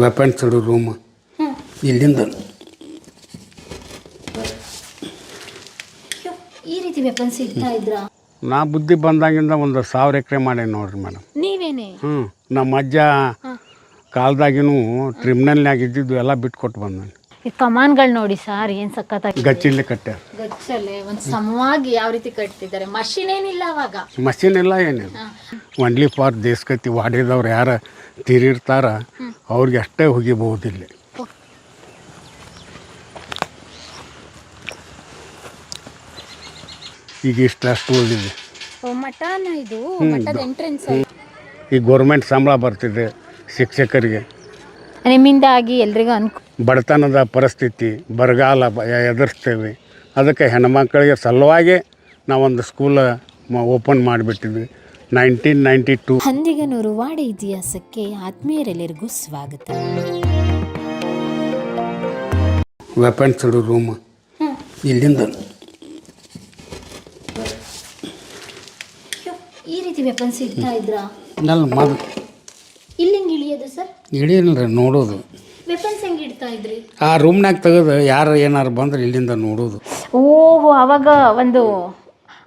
Weapons ಇಡೋ room ಇಲ್ಲಿಂದ ಈ ರೀತಿ ವೆಪನ್ಸ್ ಇಡ್ತಾ ಇದ್ರಾ? ನಾ ಬುದ್ಧಿ ಬಂದಾಗಿಂದ ಒಂದು 1000 ಎಕರೆ ಮಾಡೇನಿ ನೋಡ್ರಿ ಮೇಡಮ್. ನೀವೇನೆ? ನಮ್ಮ ಅಜ್ಜ ಕಾಲದಾಗಿನೂ ಟ್ರಿಬ್ಯುನಲ್ನಾಗ ಇದ್ದಿದ್ದು ಎಲ್ಲ ಬಿಟ್ಟು ಕೊಟ್ಟು ಬಂದಾನೆ. ಈ ಕಮಾನ್ಗಳು ನೋಡಿ ಸರ್, ಏನು ಸಖತ್ತಾಗಿ ಗಚ್ಚಿಲ್ಲೇ ಕಟ್ಟ್ಯಾರ. ಗಚ್ಚಲ್ಲೇ ಒಂದು ಸಮವಾಗಿ ಯಾವ ರೀತಿ ಕಟ್ತಿದ್ದಾರೆ. ಮಷಿನ್ ಏನಿಲ್ಲ ಅವಾಗ, ಮಷೀನ್ ಇಲ್ಲ ಏನಿಲ್ಲ. ಒನ್ಲಿ ಫಾರ್ ದೇಶಕತಿ ವಾಡಿದವ್ರು ಯಾರು ತೀರಿರ್ತಾರ ಅವ್ರಿಗೆ ಅಷ್ಟೇ ಹೋಗಿಬಹುದಿಲ್ಲ. ಈಗ ಇಷ್ಟು ಉಳಿದಿದೆ. ಮಠನ ಇದು, ಮಠದ ಎಂಟ್ರೆನ್ಸ್. ಈಗ ಗೌರ್ಮೆಂಟ್ ಸಂಬಳ ಬರ್ತಿದೆ ಶಿಕ್ಷಕರಿಗೆ. ನಿಮ್ಮಿಂದಾಗಿ ಎಲ್ರಿಗೂ ಬಡತನದ ಪರಿಸ್ಥಿತಿ, ಬರಗಾಲ ಎದುರಿಸ್ತೇವೆ. ಅದಕ್ಕೆ ಹೆಣ್ಮಕ್ಳಿಗೆ ಸಲುವಾಗಿ ನಾವೊಂದು ಸ್ಕೂಲ್ ಓಪನ್ ಮಾಡಿಬಿಟ್ಟಿದ್ವಿ 1992. ಹಂದಿಗನೂರು ವಾಡೆ ಇತಿಹಾಸಕ್ಕೆ ಆತ್ಮೀಯರೆಲ್ಲರಿಗೂ ಸ್ವಾಗತ. ವೆಪನ್ಸ್ ಇಡೋ ರೂಮ್ ಇಲ್ಲಿಂದ ಈ ರೀತಿ ವೆಪನ್ಸ್ ಇಡ್ತಾ ಇದ್ರಾ? ನಲ್ಲ ಮೊದಲು ಇಲ್ಲಿ ಇಳಿಯೋದು ಸರ್? ಇಳಿಯಲ್ರಿ, ನೋಡೋದು. ವೆಪನ್ಸ್ ಹೆಂಗೆ ಇಡ್ತಾ ಇದ್ರಿ? ಆ ರೂಮ್ನಾಗ ತೆಗೆದು ಯಾರು ಏನಾರು ಬಂದ್ರೆ ಇಲ್ಲಿಂದ ನೋಡೋದು. ಓಹೋ, ಅವಾಗ ಒಂದು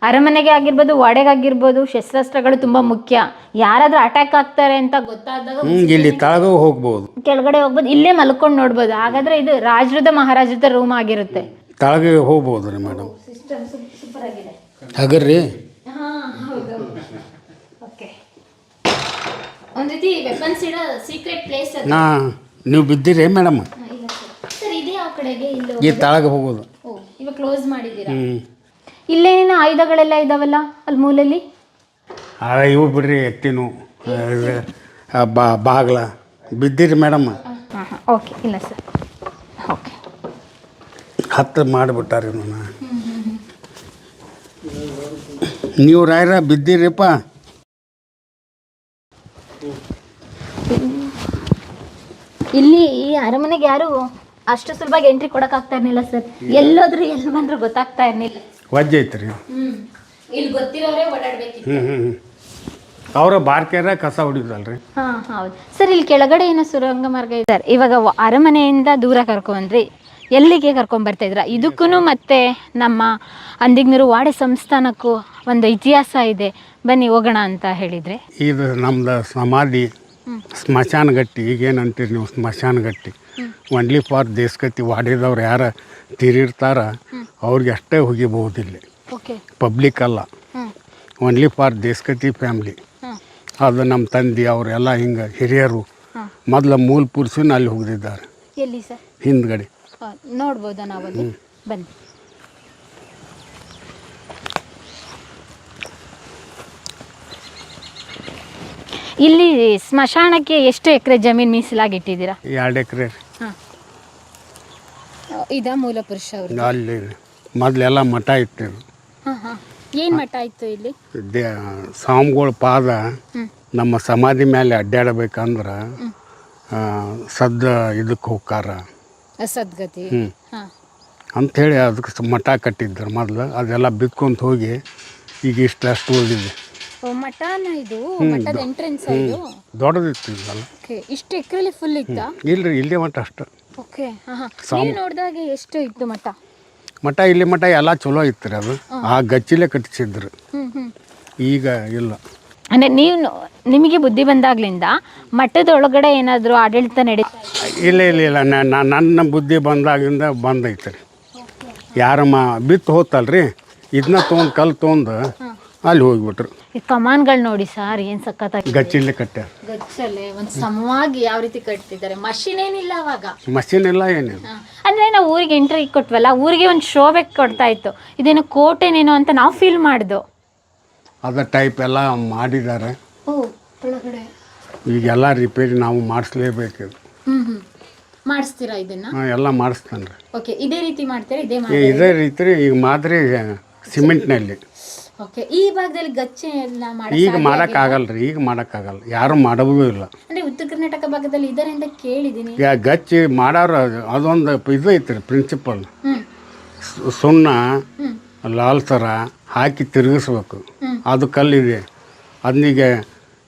ಅರಮನೆಗೆ ಆಗಿರ್ಬೋದು, ವಾಡೆಗಾಗಿರ್ಬೋದು, ಶಸ್ತ್ರಾಸ್ತ್ರಗಳು ತುಂಬ ಮುಖ್ಯ. ಯಾರಾದ್ರೂ ಅಟ್ಯಾಕ್ ಆಗ್ತಾರೆ ಅಂತ ಗೊತ್ತಾದಾಗ ಇಲ್ಲಿ ತಳಗ ಹೋಗ್ಬೋದು, ಕೆಳಗಡೆ ಹೋಗ್ಬೋದು, ಇಲ್ಲೇ ಮಲ್ಕೊಂಡು ನೋಡ್ಬೋದು. ಹಾಗಾದ್ರೆ ಇದು ರಾಜರದ ಮಹಾರಾಜದ ರೂಮ್ ಆಗಿರುತ್ತೆ. ತಳಗೆ ಹೋಗ್ಬೋದು ರೀ ಮೇಡಮ್. ಸಿಸ್ಟಮ್ ಸೂಪರ್ ಆಗಿದೆ. ಹಾಗರ್ರಿ ಹೌದು. ಓಕೆ, ಒಂದು ರೀತಿ ವೆಪನ್ಸ್ ಇಡೋ ಸೀಕ್ರೆಟ್ ಪ್ಲೇಸ್ ಅದು. ನೀವು ಬಿದ್ದಿರಿ ಮೇಡಮ್? ಇಲ್ಲ ಸರ್, ಇದೆ ಆ ಕಡೆಗೆ. ಇಲ್ಲ ಈ ತಳಗೆ ಹೋಗೋದು. ಓ, ಇವಾಗ ಕ್ಲೋಸ್ ಮಾಡಿದ್ದೀರಾ? ಇಲ್ಲೇನೇನೋ ಆಯುಧಗಳೆಲ್ಲ ಇದಾವಲ್ಲ ಅಲ್ಲಿ ಮೂಲೆಯಲ್ಲಿ. ಇವು ಬಿಡ್ರಿ, ಎತ್ತಿನು ಬಾಗ್ಲ ಬಿದ್ದಿರಿ ಮೇಡಮ್? ಓಕೆ, ಇಲ್ಲ ಸರ್. ಓಕೆ, ಹತ್ತು ಮಾಡಿಬಿಟ್ಟಾರಿ ನಾನು. ನೀವು ರಾಯರ ಬಿದ್ದಿರಿಪ್ಪ? ಇಲ್ಲಿ ಈ ಅರಮನೆಗೆ ಯಾರು ಅಷ್ಟು ಸುಲಭವಾಗಿ ಎಂಟ್ರಿ ಕೊಡಕ್ಕಾಗ್ತಾ ಇರ್ಲಿಲ್ಲ ಸರ್. ಎಲ್ಲೋದ್ರು ಎಲ್ಲಿ ಬಂದ್ರು ಗೊತ್ತಾಗ್ತಾ ಇರ್ಲಿಲ್ಲ. ವಜ್ಜೆ ಐತ್ರಿ. ಇಲ್ಲಿ ಗೊತ್ತಿರೋರೇ ಓಡಾಡ್ಬೇಕಿತ್ತು. ಅವರ ಬಾರ್ಕೆರ ಕಸ ಹೊಡಿದಲ್ರಿ. ಹೌದು ಸರ್. ಇಲ್ಲಿ ಕೆಳಗಡೆ ಏನೋ ಸುರಂಗ ಮಾರ್ಗ ಇದ್ದಾರೆ. ಇವಾಗ ಅರಮನೆಯಿಂದ ದೂರ ಕರ್ಕೊಂಡ್ರಿ, ಎಲ್ಲಿಗೆ ಕರ್ಕೊಂಡ್ಬರ್ತಾ ಇದ್ರ? ಇದಕ್ಕೂ ಮತ್ತೆ ನಮ್ಮ ಹಂದಿಗನೂರು ವಾಡೆ ಸಂಸ್ಥಾನಕ್ಕೂ ಒಂದು ಇತಿಹಾಸ ಇದೆ, ಬನ್ನಿ ಹೋಗೋಣ ಅಂತ ಹೇಳಿದ್ರೆ. ಇದು ನಮ್ದು ಸಮಾಧಿ ಸ್ಮಶಾನ ಗಟ್ಟಿ. ಈಗೇನು ಅಂತೀರಿ ನೀವು ಸ್ಮಶಾನ ಗಟ್ಟಿ? ಒನ್ಲಿ ಫಾರ್ ದೇಶಕತಿ ವಾಡಿದವ್ರು ಯಾರು ತೀರಿರ್ತಾರ ಅವ್ರಿಗೆ ಅಷ್ಟೇ ಹೋಗಿಬಹುದಿಲ್ಲ. ಪಬ್ಲಿಕ್ ಅಲ್ಲ, ಓನ್ಲಿ ಫಾರ್ ದೇಶಕತಿ ಫ್ಯಾಮ್ಲಿ. ಅದು ನಮ್ಮ ತಂದೆ ಅವರೆಲ್ಲ ಹಿಂಗೆ ಹಿರಿಯರು ಮೊದಲ ಮೂಲ ಪುರುಷನ ಅಲ್ಲಿ ಹೋಗಿದ್ದಾರೆ. ಎಲ್ಲಿ ಸರ್? ಹಿಂದ್ಗಡೆ ನೋಡ್ಬೋದಾ ನಾವಲ್ಲಿ? ಬನ್ನಿ. ಇಲ್ಲಿ ಸ್ಮಶಾನಕ್ಕೆ ಎಷ್ಟು ಎಕರೆ ಜಮೀನು ಮೀಸಲಾಗಿಟ್ಟಿದ್ದೀರಾ? 2 ಎಕರೆ. ಇದ ಮೂಲ ಪುರುಷ ಅವರು? ಅಲ್ಲಿ ಮೊದಲೆಲ್ಲ ಮಠ ಇತ್ತು. ಏನು ಮಠ ಇತ್ತು ಇಲ್ಲಿ? ಸ್ವಾಮಿಗಳ ಪಾದ ನಮ್ಮ ಸಮಾಧಿ ಮೇಲೆ ಅಡ್ಡಾಡಬೇಕಂದ್ರೆ ಇದಕ್ಕೆ ಹೋಗ್ಕಾರ ಸದ್ಗತಿ ಅಂಥೇಳಿ ಅದಕ್ಕೆ ಮಠ ಕಟ್ಟಿದ್ರು ಮೊದಲು. ಅದೆಲ್ಲ ಬಿತ್ಕೊಂತ ಹೋಗಿ ಈಗ ಅಷ್ಟು ಉಳಿದಿದೆ. ಮಠನ ಇದು? ಮಠದ ಎಂಟ್ರೆನ್ಸ್ ಇದು ದೊಡ್ಡದಿತ್ತು ಇದೆಲ್ಲ. ಇಷ್ಟು ಎಕರೆಲಿ ಫುಲ್ ಇತ್ತಾ? ಇಲ್ರಿ, ಇಲ್ಲೇ ಮಠ ಅಷ್ಟು. ಓಕೆ, ನೋಡಿದಾಗ ಎಷ್ಟು ಇತ್ತು ಮಠ? ಮಠ ಇಲ್ಲಿ ಮಠ ಎಲ್ಲ ಚಲೋ ಇತ್ತು ರೀ. ಅದು ಆ ಗಚ್ಚಿಲೆ ಕಟ್ಟಿಸಿದ್ರು, ಈಗ ಇಲ್ಲ. ಅಂದರೆ ನಿಮಗೆ ಬುದ್ಧಿ ಬಂದಾಗ್ಲಿಂದ ಮಠದ ಒಳಗಡೆ ಏನಾದರೂ ಆಡಳಿತ ನಡೀತಾ? ಇಲ್ಲ ಇಲ್ಲ ಇಲ್ಲ, ನನ್ನ ಬುದ್ಧಿ ಬಂದಾಗಿಂದ ಬಂದೈತೆ ರೀ. ಯಾರ ಬಿತ್ತು ಹೋತಲ್ರಿ, ಇದನ್ನ ತೊಗೊಂಡು ಕಲ್ಲು ತೊಗೊಂಡು ಅಲ್ಲಿ ಹೋಗ್ಬಿಟ್ರು. ಈ ಕಮಾನ್ಗಳು ನೋಡಿ ಸರ್, ಏನು ಸಖತ್ತಾಗಿ ಗಚ್ಚಿಲ್ಲೇ ಕಟ್ಟ್ಯಾರ. ಗಚ್ಚಲ್ಲೇ ಒಂದು ಸಮವಾಗಿ ಯಾವ ರೀತಿ ಕಟ್ತಿದ್ದಾರೆ. ಮಷಿನ್ ಏನಿಲ್ಲ ಅವಾಗ, ಮಷೀನ್ ಇಲ್ಲ ಏನಿಲ್ಲ. ಅಂದರೆ ನಾವು ಊರಿಗೆ ಎಂಟ್ರಿ ಕೊಟ್ವಲ್ಲ, ಊರಿಗೆ ಒಂದು ಶೋಬೇಕು ಕೊಡ್ತಾ ಇತ್ತು. ಇದೇನು ಕೋಟೆನೇನೋ ಅಂತ ನಾವು ಫೀಲ್ ಮಾಡಿದ್ವು. ಅದ ಟೈಪ್ ಎಲ್ಲ ಮಾಡಿದ್ದಾರೆ. ಒಳಗಡೆ ಈಗೆಲ್ಲ ರಿಪೇರಿ ನಾವು ಮಾಡಿಸ್ಲೇಬೇಕು. ಮಾಡಿಸ್ತೀರಾ ಇದನ್ನ? ಎಲ್ಲ ಮಾಡಿಸ್ತಾನೆ ರೀ. ಓಕೆ, ಇದೇ ರೀತಿ ಮಾಡ್ತೀರಾ? ಇದೇ ರೀತಿ ರೀ. ಈಗ ಮಾದರಿ ಸಿಮೆಂಟ್ನಲ್ಲಿ. ಓಕೆ, ಈ ಭಾಗದಲ್ಲಿ ಗಚ್ಚೆ ಎಲ್ಲ ಈಗ ಮಾಡೋಕ್ಕಾಗಲ್ಲ ರೀ. ಈಗ ಮಾಡೋಕ್ಕಾಗಲ್ಲ, ಯಾರು ಮಾಡೋದು ಇಲ್ಲ. ಅಂದರೆ ಉತ್ತರ ಕರ್ನಾಟಕ ಭಾಗದಲ್ಲಿ ಇದ್ದಾರೆ ಅಂತ ಕೇಳಿದ್ದೀನಿ. ಗಚ್ಚಿ ಮಾಡೋರು ಅದೊಂದು ಇದು ಐತೆ ರೀ ಪ್ರಿನ್ಸಿಪಲ್. ಸುಣ್ಣ ಲಾಲ್ ಥರ ಹಾಕಿ ತಿರುಗಿಸ್ಬೇಕು. ಅದು ಕಲ್ಲಿದೆ, ಅದನಿಗೆ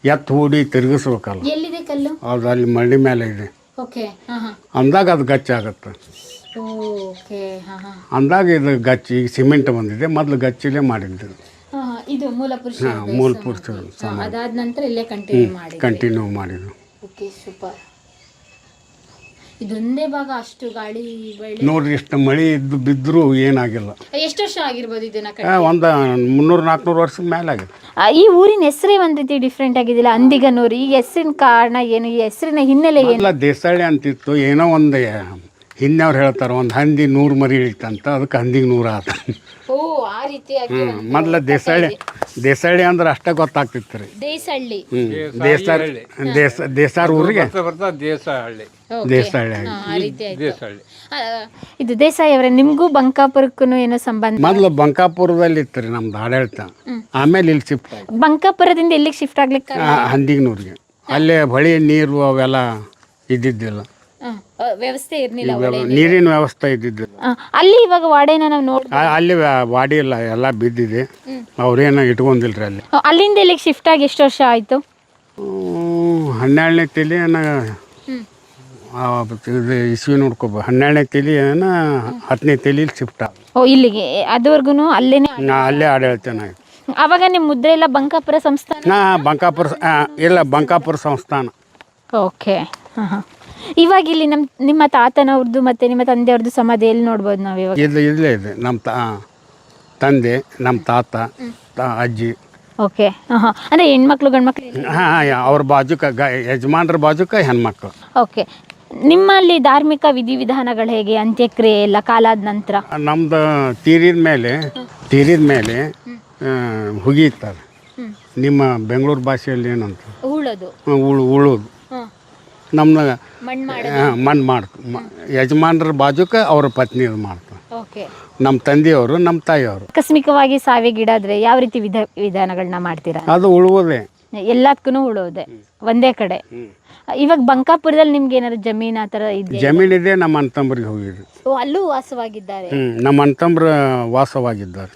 ಎತ್ತು ಹೂಡಿ ತಿರುಗಿಸ್ಬೇಕಲ್ಲ. ಎಲ್ಲಿದೆ ಕಲ್ಲು? ಅದು ಅಲ್ಲಿ ಮಡಿ ಮೇಲೆ ಇದೆ. ಓಕೆ ಹಾಂ ಹಾಂ ಅಂದಾಗ ಅದು ಗಚ್ಚಾಗತ್ತೆ. ಓಕೆ ಹಾಂ ಹಾಂ ಅಂದಾಗ ಇದು ಗಚ್ಚಿ ಈಗ ಸಿಮೆಂಟ್ ಬಂದಿದೆ, ಮೊದಲು ಗಚ್ಚಿಲೇ ಮಾಡಿದ್ದು. ಹಾಂ ಇದು ಮೂಲ ಪುರುಷ ಮೂಲ ಪುರುಷರು ಅದಾದ ನಂತರ ಇಲ್ಲೇ ಕಂಟಿನ್ಯೂ ಮಾಡಿದ್ದು. Okay super. ಇದೊಂದೇ ಭಾಗ ಅಷ್ಟು ಗಾಳಿ ಬೆಳೆ ನೋಡ್ರಿ, ಎಷ್ಟು ಮಳೆ ಇದ್ದು ಬಿದ್ದರೂ ಏನಾಗಿಲ್ಲ. ಎಷ್ಟು ವರ್ಷ ಆಗಿರ್ಬೋದು ಇದನ್ನ ಒಂದು 300-400 ವರ್ಷದ ಮೇಲೆ ಆಗಿದೆ. ಈ ಊರಿನ ಹೆಸರೇ ಒಂದು ರೀತಿ ಡಿಫ್ರೆಂಟ್ ಆಗಿದಿಲ್ಲ, ಅಂದಿಗನೂರು. ಈ ಹೆಸರಿನ ಕಾರಣ ಏನು, ಈ ಹೆಸರಿನ ಹಿನ್ನೆಲೆ ಏನು? ಎಲ್ಲ ದೇಸಾಳಿ ಅಂತಿತ್ತು, ಏನೋ ಒಂದು ಹಿಂದೆವ್ರು ಹೇಳ್ತಾರೆ, ಒಂದು ಹಂದಿ 100 ಮರಿ ಇಳಿತಂತ, ಅದಕ್ಕೆ ಹಂದಿಗೆ 100 ಆತ. ಓ ಆ ರೀತಿಯಾಗಿ ಮೊದಲ ದೇಸಾಳಿ ಅಂದ್ರೆ ಅಷ್ಟೇ ಗೊತ್ತಾಗ್ತಿತ್ತು ರೀ. ದೇಸಹಳ್ಳಿ ದೇಸಾರ ಊರಿಗೆ ದೇಸಾಳಿ. ಆ ರೀತಿ ಆಯ್ತು. ಇದು ದೇಸಾಯಿ ಅವರೇ, ನಿಮಗೂ ಬಂಕಾಪುರಕ್ಕೂ ಏನೋ ಸಂಬಂಧ? ಮೊದಲು ಬಂಕಾಪುರದಲ್ಲಿ ಇತ್ತು ರೀ ನಮ್ದು ಆಡಳಿತ, ಆಮೇಲೆ ಇಲ್ಲಿ ಶಿಫ್ಟ್ ಆಯ್ತು. ಬಂಕಾಪುರದಿಂದ ಎಲ್ಲಿಗೆ ಶಿಫ್ಟ್ ಆಗ್ಲಿಕ್ಕೆ? ಹಂದಿಗ್ನೂರಿಗೆ. ಅಲ್ಲೇ ಹೊಳಿ ನೀರು ಅವೆಲ್ಲ ಇದ್ದಿದ್ದಿಲ್ಲ, ವ್ಯವಸ್ಥೆ ಇರ್ಲಿಲ್ಲ, ನೀರಿನ ವ್ಯವಸ್ಥೆ ಇದ್ದಿದ್ದಿಲ್ಲ. ಅಲ್ಲಿ ಇವಾಗ ವಾಡೆನ ನಾವು ನೋಡಿ ಅಲ್ಲಿ ವಾಡಿ ಇಲ್ಲ, ಎಲ್ಲ ಬಿದ್ದಿದೆ, ಅವ್ರೇನು ಇಟ್ಕೊಂಡಿಲ್ರಿ ಅಲ್ಲಿ. ಅಲ್ಲಿಂದ ಇಲ್ಲಿಗೆ ಶಿಫ್ಟ್ ಆಗಿ ಎಷ್ಟು ವರ್ಷ ಆಯ್ತು? 12ನೇ ತಲೆ ಇದು ಇಸ್ವಿ ನೋಡ್ಕೋಬ 12ನೇ ತಲೆ 10ನೇ ತಲೆಯಲ್ಲಿ ಶಿಫ್ಟ್ ಆಗ. ಓ ಇಲ್ಲಿಗೆ ಅದುವರೆಗೂ ಅಲ್ಲೇನೆ ಅಲ್ಲೇ ಆಡಳಿತನ ಆಯ್ತು. ಅವಾಗ ನಿಮ್ಮ ಮುದ್ರೆ ಎಲ್ಲ ಬಂಕಾಪುರ ಸಂಸ್ಥಾನ? ಬಂಕಾಪುರ ಇಲ್ಲ, ಬಂಕಾಪುರ ಸಂಸ್ಥಾನ. ಓಕೆ ಹಾಂ ಹಾಂ. ಇವಾಗ ಇಲ್ಲಿ ನಿಮ್ಮ ತಾತನವ್ರದ್ದು ಮತ್ತು ನಿಮ್ಮ ತಂದೆಯವ್ರದ್ದು ಸಮಾಧಿ ಎಲ್ಲಿ ನೋಡ್ಬೋದು ನಾವು ಇವಾಗ? ಇಲ್ಲೇ ಇದೆ, ನಮ್ಮ ತಂದೆ, ನಮ್ಮ ತಾತ, ಅಜ್ಜಿ. ಓಕೆ ಹಾಂ ಹಾಂ. ಅಂದರೆ ಹೆಣ್ಮಕ್ಳು ಗಂಡ್ಮಕ್ಳು? ಹಾಂ, ಅವ್ರ ಬಾಜುಕ ಯಜಮಾನ್ರ ಬಾಜುಕ ಹೆಣ್ಮಕ್ಳು. ಓಕೆ. ನಿಮ್ಮಲ್ಲಿ ಧಾರ್ಮಿಕ ವಿಧಿವಿಧಾನಗಳು ಹೇಗೆ, ಅಂತ್ಯಕ್ರಿಯೆ ಎಲ್ಲ ಕಾಲಾದ ನಂತರ? ನಮ್ದು ತೀರಿದ ಮೇಲೆ ಹುಗಿ ಇರ್ತಾರೆ. ನಿಮ್ಮ ಬೆಂಗಳೂರು ಭಾಷೆಯಲ್ಲಿ ಏನಂತ? ಉಳೋದು. ಉಳೋದು. ನಮ್ದು ಮಣ್ಣು ಮಾಡ್ತು. ಯಜಮಾನ್ರ ಬಾಜುಕ ಅವ್ರ ಪತ್ನಿ ಮಾಡ್ತಾರೆ. ಓಕೆ. ನಮ್ಮ ತಂದೆಯವರು, ನಮ್ಮ ತಾಯಿಯವರು. ಆಕಸ್ಮಿಕವಾಗಿ ಸಾವಿಗೀಡಾದ್ರೆ ಯಾವ ರೀತಿ ವಿಧಾನಗಳನ್ನ ಮಾಡ್ತೀರಾ? ಅದು ಉಳುವುದೇ, ಎಲ್ಲದಕ್ಕೂ ಉಳೋದೆ ಒಂದೇ ಕಡೆ. ಇವಾಗ ಬಂಕಾಪುರದಲ್ಲಿ ನಿಮ್ಗೆ ಏನಾದ್ರು ಜಮೀನು ಆ ಥರ ಇದೆ? ಜಮೀನಿದೆ, ನಮ್ಮ ಅಣ್ಣತಂಬ್ರಿಗೆ ಹೋಗಿದ್ರು. ಓ ಅಲ್ಲೂ ವಾಸವಾಗಿದ್ದಾರೆ? ನಮ್ಮ ಅಣ್ಣತಂಬ್ರ ವಾಸವಾಗಿದ್ದಾರೆ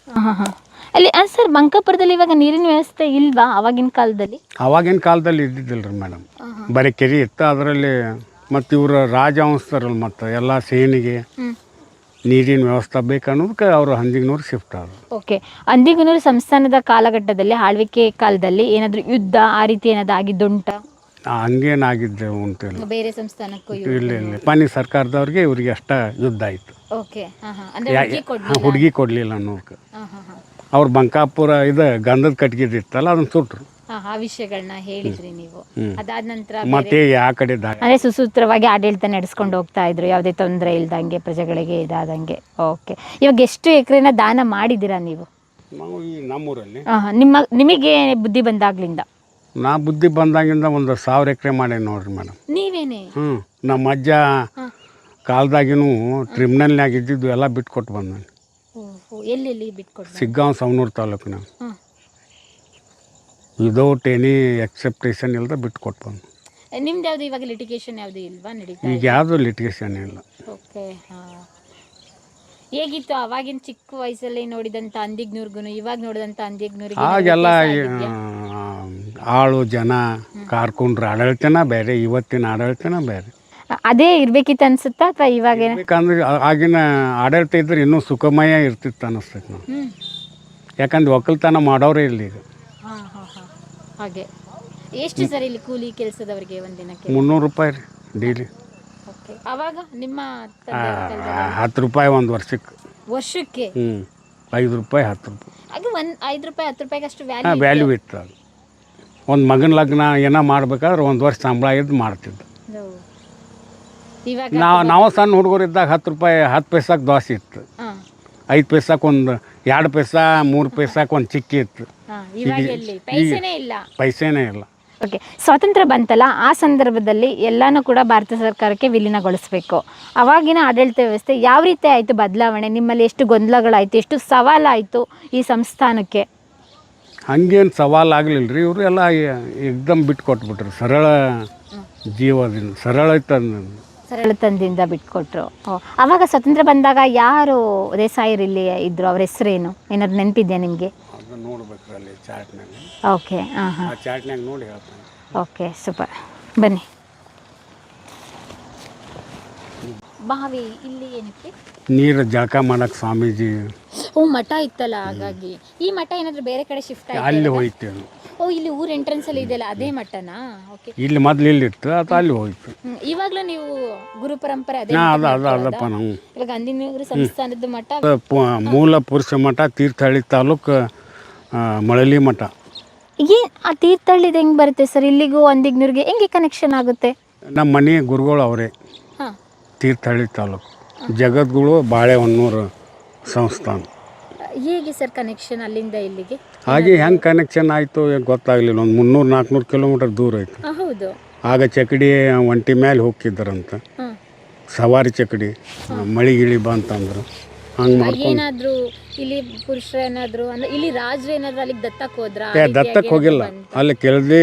ಅಲ್ಲಿ. ಸರ್, ಬಂಕಾಪುರದಲ್ಲಿ ಇವಾಗ ನೀರಿನ ವ್ಯವಸ್ಥೆ ಇಲ್ವಾ ಆವಾಗಿನ ಕಾಲದಲ್ಲಿ? ಆವಾಗಿನ ಕಾಲದಲ್ಲಿ ಇದ್ದಿದ್ದಿಲ್ಲ ರೀ ಮೇಡಮ್, ಬರೀ ಕೆರೆ ಇತ್ತು. ಅದರಲ್ಲಿ ಮತ್ತು ಇವರು ರಾಜವಂಶರಲ್ಲ, ಮತ್ತು ಎಲ್ಲ ಸೇನೆಗೆ ನೀರಿನ ವ್ಯವಸ್ಥೆ ಬೇಕನ್ನೋದಕ್ಕೆ ಅವರು ಹಂದಿಗನೂರು ಶಿಫ್ಟ್ ಆದರು. ಓಕೆ. ಹಂದಿಗನೂರು ಸಂಸ್ಥಾನದ ಕಾಲಘಟ್ಟದಲ್ಲಿ, ಆಳ್ವಿಕೆ ಕಾಲದಲ್ಲಿ ಏನಾದರೂ ಯುದ್ಧ ಆ ರೀತಿ ಏನಾದ್ರು ಆಗಿದ್ದುಂಟ? ಹಂಗೇನಾಗಿದ್ದೆ ಉಂಟಿಲ್ಲ, ಬೇರೆ ಸಂಸ್ಥಾನಕ್ಕೂ ಇಲ್ಲ. ಪಾನಿ ಸರ್ಕಾರದವ್ರಿಗೆ ಇವರಿಗೆ ಅಷ್ಟ ಯುದ್ಧ ಆಯಿತು. ಓಕೆ. ಹುಡುಗಿ ಕೊಡಲಿಲ್ಲ ಅನ್ನೋದಕ್ಕೆ ಅವ್ರು ಬಂಕಾಪುರ ಇದು ಗಂಧದ ಕಟ್ಗಿದಿತ್ತಲ್ಲ, ಅದನ್ನ ಸುಟ್ರು. ಆ ವಿಷಯಗಳನ್ನ ಹೇಳಿದ್ರಿ ನೀವು. ಅದಾದ ನಂತರ ಮತ್ತೆ ಯಾವ ಕಡೆ ಅಂದರೆ ಸುಸೂತ್ರವಾಗಿ ಆಡಳಿತ ನಡೆಸ್ಕೊಂಡು ಹೋಗ್ತಾ ಇದ್ರು, ಯಾವುದೇ ತೊಂದರೆ ಇಲ್ದಂಗೆ, ಪ್ರಜೆಗಳಿಗೆ ಇದಾದಂಗೆ. ಓಕೆ. ಇವಾಗ ಎಷ್ಟು ಎಕರೆನ ದಾನ ಮಾಡಿದ್ದೀರಾ ನೀವು? ನಾವು ಈ ನಮ್ಮೂರಲ್ಲಿ ನಿಮಗೆ ಬುದ್ಧಿ ಬಂದಾಗ್ಲಿಂದ? ನಾ ಬುದ್ಧಿ ಬಂದಾಗಿಂದ ಒಂದು 1000 ಎಕರೆ ಮಾಡೇನಿ ನೋಡ್ರಿ ಮೇಡಮ್. ನೀವೇನೇ? ನಮ್ಮ ಅಜ್ಜ ಕಾಲದಾಗಿನೂ ಟ್ರಿಬ್ಯುನಲ್ನಾಗ ಇದ್ದಿದ್ದು ಎಲ್ಲ ಬಿಟ್ಕೊಟ್ಟು ಬಂದ. ಎಲ್ಲೆಲ್ಲಿ ಬಿಟ್ಕೊಟ್ಟು? ಸಿಗ್ಗಾಂವ್, ಸವಣೂರು ತಾಲೂಕಿನ ವಿದೌಟ್ ಎನಿ ಎಕ್ಸೆಪ್ಟೇಷನ್ ಇಲ್ಲದೆ ಬಿಟ್ಕೊಟ್ಟು ಬಂದು. ನಿಮ್ದು ಯಾವುದು ಇವಾಗ ಲಿಟಿಗೇಷನ್ ಯಾವುದು ಇಲ್ವಾ ನಡೀತಾ? ಈಗ ಯಾವುದು ಲಿಟಿಗೇಷನ್ ಇಲ್ಲ. ಓಕೆ. ಹೇಗಿತ್ತು ಅವಾಗಿನ ಚಿಕ್ಕ ವಯಸ್ಸಲ್ಲಿ ನೋಡಿದಂಥ ಹಂದಿಗ್ನೂರ್ಗು ಇವಾಗ ನೋಡಿದಂಥ ಹಂದಿಗ್ನೂರಿಗೆ? ಆಗೆಲ್ಲ ಆಳು ಜನ ಕಾರ್ಕೊಂಡ್ರೆ ಆಡಳಿತನ ಬೇರೆ, ಇವತ್ತಿನ ಆಡಳಿತನ ಬೇರೆ. ಅದೇ ಇರ್ಬೇಕಿತ್ತು ಅನ್ಸುತ್ತಾ ಅಥವಾ ಇವಾಗ? ಯಾಕಂದ್ರೆ ಆಗಿನ ಆಡಳಿತ ಇದ್ರೆ ಇನ್ನೂ ಸುಖಮಯ ಇರ್ತಿತ್ತು ಅನ್ನಿಸ್ತೈತೆ ನಾವು. ಯಾಕಂದ್ರೆ ಒಕ್ಕಲ್ತನ ಮಾಡೋರೇ ಇಲ್ಲ ಈಗ. ಹಾಗೆ. ಎಷ್ಟು ಸರ್ ಇಲ್ಲಿ ಕೂಲಿ ಕೆಲಸದವರಿಗೆ ಒಂದಿನಕ್ಕೆ? 300 ರೂಪಾಯಿ ರೀ ಡೈಲಿ. ಅವಾಗ ನಿಮ್ಮ 10 ರೂಪಾಯಿ ಒಂದು ವರ್ಷಕ್ಕೆ. 5 ರೂಪಾಯಿ 10 ರೂಪಾಯಿ. ಅದು 5 ರೂಪಾಯಿ 10 ರೂಪಾಯಿಗೆ ಅಷ್ಟು ವ್ಯಾಲ್ಯೂ ಇತ್ತು. ಅದು ಒಂದು ಮಗನ ಲಗ್ನ ಏನೋ ಮಾಡ್ಬೇಕಾದ್ರೆ 1 ವರ್ಷ ಸಂಬಳ ಇದ್ದು ಮಾಡ್ತಿದ್ದು. ನಾವು ಸಣ್ಣ ಹುಡುಗರಿದ್ದಾಗ 10 ರೂಪಾಯಿ 10 ಪೈಸಾಕ್ಕೆ ದೋಸೆ ಇತ್ತು. 5 ಪೈಸಾಕ್ಕೆ ಒಂದು 2 ಪೈಸಾ 3 ಪೈಸಾಕ್ಕೆ ಒಂದು ಚಿಕ್ಕಿ ಇತ್ತು. ಪೈಸೆನೇ ಇಲ್ಲ. ಓಕೆ. ಸ್ವಾತಂತ್ರ್ಯ ಬಂತಲ್ಲ, ಆ ಸಂದರ್ಭದಲ್ಲಿ ಎಲ್ಲನೂ ಕೂಡ ಭಾರತ ಸರ್ಕಾರಕ್ಕೆ ವಿಲೀನಗೊಳಿಸಬೇಕು. ಅವಾಗಿನ ಆಡಳಿತ ವ್ಯವಸ್ಥೆ ಯಾವ ರೀತಿ ಆಯಿತು ಬದಲಾವಣೆ? ನಿಮ್ಮಲ್ಲಿ ಎಷ್ಟು ಗೊಂದಲಗಳಾಯಿತು, ಎಷ್ಟು ಸವಾಲಾಯಿತು ಈ ಸಂಸ್ಥಾನಕ್ಕೆ? ಹಂಗೇನು ಸವಾಲಾಗಲಿಲ್ಲ ರೀ, ಇವರು ಎಲ್ಲ ಏಕ್ದಮ್ ಬಿಟ್ಟು ಕೊಟ್ಬಿಟ್ರು. ಸರಳ ಜೀವದಿಂದ, ಸರಳತನದಿಂದ ಬಿಟ್ಕೊಟ್ರು. ಅವಾಗ ಸ್ವತಂತ್ರ ಬಂದಾಗ ಯಾರು ದೇಸಾಯಿರಲ್ಲಿ ಇದ್ರು, ಅವ್ರ ಹೆಸರೇನು ಏನಾದ್ರು ನೆನಪಿದ್ಯಾ ನಿಮಗೆ? ಅದನ್ನು ನೋಡ್ಬೇಕು ಅಲ್ಲಿ ಚಾಟ್ನಾಗ. ಓಕೆ. ಹಾಂ ಹಾಂ. ಚಾಟ್ನಾಗ ನೋಡಿ ಹೇಳ್ತಾನೆ. Okay, super. ಬನ್ನಿ. ಬಾವಿ ಇಲ್ಲಿ ಏನಕ್ಕೆ? ನೀರು ಜಳಕ ಮಾಡಕ್ಕೆ ಸ್ವಾಮೀಜಿ ಓ ಮಠ ಇತ್ತಲ್ಲ ಹಾಗಾಗಿ. ಈ ಮಠ ಏನಾದರೂ ಬೇರೆ ಕಡೆ ಶಿಫ್ಟ್ ಅಲ್ಲಿ ಆಯ್ತು? ಹೋಯ್ತು. ಓ ಇಲ್ಲಿ ಊರ್ ಎಂಟ್ರೆನ್ಸ್ ಅಲ್ಲಿ ಇದೆಯಲ್ಲ ಅದೇ ಮಠನಾ? ಓಕೆ. ಇಲ್ಲಿ ಮೊದ್ಲು ಇಲ್ಲಿತ್ತು ಅದು ಅಲ್ಲಿ ಹೋಯ್ತು. ಇವಾಗಲೂ ನೀವು ಗುರು ಪರಂಪರೆ ಅದೇ ಅದ ಮಠ ಅದ ಅದಪ್ಪ ಮಾಡ್ಕೊಳ್ಳೋದಾ? ನಾವು ಇವಾಗ ಅಂದಿನೂರು ಸಂಸ್ಥಾನದ ಮಠ. ಮೂಲ ಪುರುಷ ಮಠ ತೀರ್ಥಹಳ್ಳಿ ತಾಲೂಕು ಮಳಲಿ ಮಠ. ಆ ತೀರ್ಥಹಳ್ಳಿದು ಹೆಂಗೆ ಬರುತ್ತೆ ಸರ್ ಇಲ್ಲಿಗೂ ಅಂದಿಗ್ನೂರಿಗೆ ಹೆಂಗೆ ಕನೆಕ್ಷನ್ ಆಗುತ್ತೆ? ನಮ್ಮ ಮನೆ ಗುರುಗಳು ಅವರೇ. ಹಾಂ. ತೀರ್ಥಹಳ್ಳಿ ತಾಲೂಕು ಜಗದ್ಗುರು ಬಾಳೆಹೊನ್ನೂರು ಸಂಸ್ಥಾನ. ಹೇಗೆ ಸರ್ ಕನೆಕ್ಷನ್ ಅಲ್ಲಿಂದ ಇಲ್ಲಿಗೆ? ಹಾಗೆ ಹೆಂಗೆ ಕನೆಕ್ಷನ್ ಆಯಿತು ಗೊತ್ತಾಗಲಿಲ್ಲ. ಒಂದು 300-400 ಕಿಲೋಮೀಟರ್ ದೂರ ಐತೆ. ಹೌದು. ಆಗ ಚಕಡಿ ಒಂಟಿ ಮೇಲೆ ಹೋಗ್ತಿದ್ದರಂತ, ಹಾಂ. ಸವಾರಿ ಚಕಡಿ ಮಳಿ ಗಿಳಿ ಬಂತಂದ್ರು ಹಂಗೆ ಮಾಡ್ಕೊಂಡು. ಏನಾದರೂ ಇಲ್ಲಿ ಪುರುಷರು ಏನಾದರೂ ಅಂದ್ರೆ ಇಲ್ಲಿ ರಾಜರು ಏನಾದರೂ ಅಲ್ಲಿಗೆ ದತ್ತಕ್ಕೆ ಹೋದ್ರಾ? ದತ್ತಕ್ಕೆ ಹೋಗಿಲ್ಲ, ಅಲ್ಲಿ ಕೆಳದಿ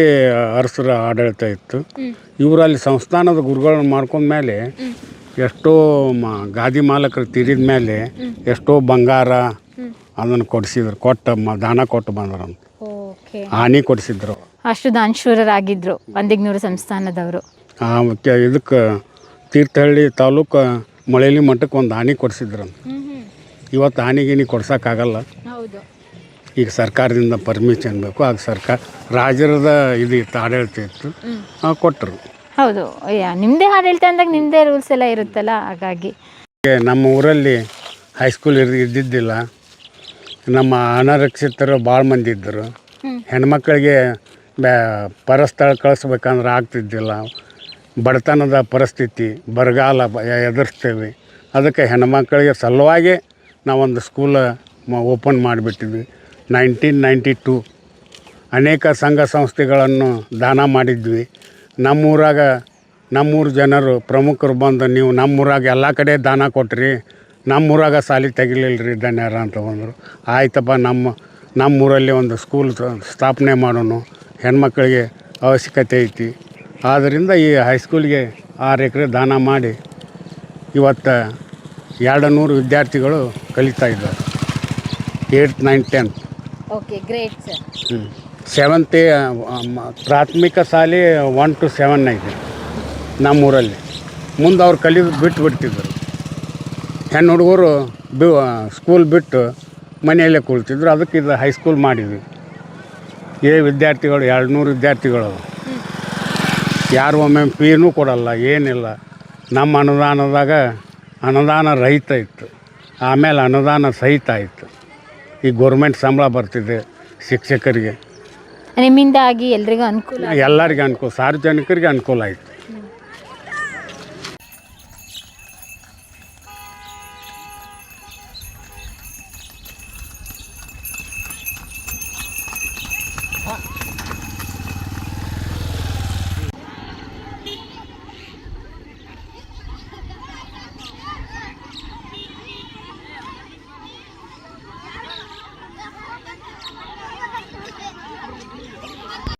ಅರಸರ ಆಡಳಿತ ಇತ್ತು. ಇವರು ಅಲ್ಲಿ ಸಂಸ್ಥಾನದ ಗುರುಗಳನ್ನ ಮಾಡ್ಕೊಂಡ್ಮೇಲೆ ಎಷ್ಟೋ ಗಾದಿ ಮಾಲಕರು ತೀರಿದ ಮೇಲೆ ಎಷ್ಟೋ ಬಂಗಾರ ಅದನ್ನು ಕೊಡಿಸಿದ್ರು, ದಾನ ಕೊಟ್ಟು ಬಂದ್ರಂತ. ಓಕೆ. ಹಾನಿ ಕೊಡಿಸಿದ್ರು. ಅಷ್ಟು ದಾನಶೂರರಾಗಿದ್ರು ಅಂದಿಗ್ನೂರು ಸಂಸ್ಥಾನದವರು. ಇದಕ್ಕೆ ತೀರ್ಥಹಳ್ಳಿ ತಾಲೂಕು ಮಳೇಲಿ ಮಠಕ್ಕೆ ಒಂದು ಆನೆ ಕೊಡಿಸಿದ್ರಂತ. ಇವತ್ತು ಆನೆಗಿನಿ ಕೊಡ್ಸೋಕ್ಕಾಗಲ್ಲ. ಹೌದು. ಈಗ ಸರ್ಕಾರದಿಂದ ಪರ್ಮಿಷನ್ ಬೇಕು. ಆಗ ಸರ್ಕಾರ ರಾಜರದ ಇದು ಇತ್ತು, ಆಡಳಿತ ಇತ್ತು, ಕೊಟ್ಟರು. ಹೌದು. ನಿಮ್ಮದೇ ಆಡಳಿತ ಅಂದಾಗ ನಿಮ್ಮದೇ ರೂಲ್ಸ್ ಎಲ್ಲ ಇರುತ್ತಲ್ಲ, ಹಾಗಾಗಿ. ನಮ್ಮ ಊರಲ್ಲಿ ಹೈಸ್ಕೂಲ್ ಇದ್ದಿದ್ದಿಲ್ಲ. ನಮ್ಮ ಅನರಕ್ಷಿತರು ಭಾಳ ಮಂದಿ ಇದ್ದರು. ಹೆಣ್ಮಕ್ಳಿಗೆ ಪರಸ್ಥಳ ಕಳಿಸ್ಬೇಕಂದ್ರೆ ಆಗ್ತಿದ್ದಿಲ್ಲ. ಬಡತನದ ಪರಿಸ್ಥಿತಿ, ಬರಗಾಲ ಎದುರಿಸ್ತೇವೆ. ಅದಕ್ಕೆ ಹೆಣ್ಮಕ್ಳಿಗೆ ಸಲುವಾಗಿ ನಾವೊಂದು ಸ್ಕೂಲ್ ಓಪನ್ ಮಾಡಿಬಿಟ್ಟಿದ್ವಿ 1992. ಅನೇಕ ಸಂಘ ಸಂಸ್ಥೆಗಳನ್ನು ದಾನ ಮಾಡಿದ್ವಿ. ನಮ್ಮೂರ ಜನರು ಪ್ರಮುಖರು ಬಂದು, ನೀವು ನಮ್ಮೂರಾಗ ಎಲ್ಲ ಕಡೆ ದಾನ ಕೊಟ್ರಿ, ನಮ್ಮೂರಾಗ ಸಾಲಿ ತೆಗಿಲಿಲ್ಲ ರೀ ಧನ್ಯರ ಅಂತ ಬಂದರು. ಆಯ್ತಪ್ಪ, ನಮ್ಮೂರಲ್ಲಿ ಒಂದು ಸ್ಕೂಲ್ ಸ್ಥಾಪನೆ ಮಾಡೋಣ, ಹೆಣ್ಮಕ್ಳಿಗೆ ಅವಶ್ಯಕತೆ ಐತಿ. ಆದ್ದರಿಂದ ಈ ಹೈಸ್ಕೂಲ್ಗೆ 6 ಎಕರೆ ದಾನ ಮಾಡಿ ಇವತ್ತು 200 ವಿದ್ಯಾರ್ಥಿಗಳು ಕಲಿತಾ ಇದ್ದಾರೆ. 8th 9th 10th. Okay, great sir. 7th ಪ್ರಾಥಮಿಕ ಶಾಲೆ 1 to 7 ಐತೆ ನಮ್ಮೂರಲ್ಲಿ. ಮುಂದೆ ಅವ್ರು ಬಿಟ್ಬಿಡ್ತಿದ್ರು. ಹೆಣ್ಣು ಹುಡುಗರು ಸ್ಕೂಲ್ ಬಿಟ್ಟು ಮನೆಯಲ್ಲೇ ಕುಳ್ತಿದ್ರು. ಅದಕ್ಕೆ ಇದು ಹೈಸ್ಕೂಲ್ ಮಾಡಿದ್ವಿ. ವಿದ್ಯಾರ್ಥಿಗಳು 200 ವಿದ್ಯಾರ್ಥಿಗಳು. ಯಾರು ಒಮ್ಮೆ ಫೀನೂ ಕೊಡಲ್ಲ, ಏನಿಲ್ಲ. ನಮ್ಮ ಅನುದಾನದಾಗ ಅನುದಾನ ರಹಿತ ಇತ್ತು, ಆಮೇಲೆ ಅನುದಾನ ಸಹಿತ ಆಯಿತು. ಈ ಗೋರ್ಮೆಂಟ್ ಸಂಬಳ ಬರ್ತಿದೆ ಶಿಕ್ಷಕರಿಗೆ. ನಿಮ್ಮಿಂದಾಗಿ ಎಲ್ರಿಗೂ ಅನುಕೂಲ, ಎಲ್ಲರಿಗೆ ಅನುಕೂಲ, ಸಾರ್ವಜನಿಕರಿಗೆ ಅನುಕೂಲ ಆಯಿತು.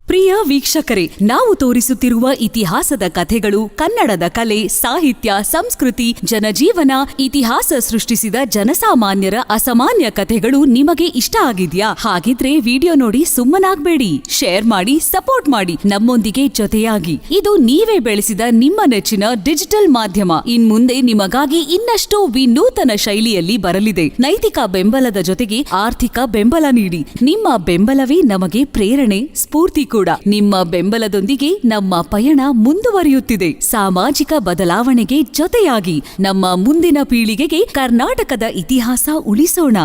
ಪ್ರಿಯ ವೀಕ್ಷಕರೇ, ನಾವು ತೋರಿಸುತ್ತಿರುವ ಇತಿಹಾಸದ ಕಥೆಗಳು ಕನ್ನಡದ ಕಲೆ, ಸಾಹಿತ್ಯ, ಸಂಸ್ಕೃತಿ, ಜನಜೀವನ, ಇತಿಹಾಸ ಸೃಷ್ಟಿಸಿದ ಜನಸಾಮಾನ್ಯರ ಅಸಾಮಾನ್ಯ ಕಥೆಗಳು ನಿಮಗೆ ಇಷ್ಟ ಆಗಿದ್ಯಾ? ಹಾಗಿದ್ರೆ ವಿಡಿಯೋ ನೋಡಿ ಸುಮ್ಮನಾಗ್ಬೇಡಿ, ಶೇರ್ ಮಾಡಿ, ಸಪೋರ್ಟ್ ಮಾಡಿ, ನಮ್ಮೊಂದಿಗೆ ಜೊತೆಯಾಗಿ. ಇದು ನೀವೇ ಬೆಳೆಸಿದ ನಿಮ್ಮ ನೆಚ್ಚಿನ ಡಿಜಿಟಲ್ ಮಾಧ್ಯಮ. ಇನ್ಮುಂದೆ ನಿಮಗಾಗಿ ಇನ್ನಷ್ಟು ವಿನೂತನ ಶೈಲಿಯಲ್ಲಿ ಬರಲಿದೆ. ನೈತಿಕ ಬೆಂಬಲದ ಜೊತೆಗೆ ಆರ್ಥಿಕ ಬೆಂಬಲ ನೀಡಿ. ನಿಮ್ಮ ಬೆಂಬಲವೇ ನಮಗೆ ಪ್ರೇರಣೆ, ಸ್ಫೂರ್ತಿ ಕೂಡ. ನಿಮ್ಮ ಬೆಂಬಲದೊಂದಿಗೆ ನಮ್ಮ ಪಯಣ ಮುಂದುವರಿಯುತ್ತಿದೆ. ಸಾಮಾಜಿಕ ಬದಲಾವಣೆಗೆ ಜೊತೆಯಾಗಿ ನಮ್ಮ ಮುಂದಿನ ಪೀಳಿಗೆಗೆ ಕರ್ನಾಟಕದ ಇತಿಹಾಸ ಉಳಿಸೋಣ.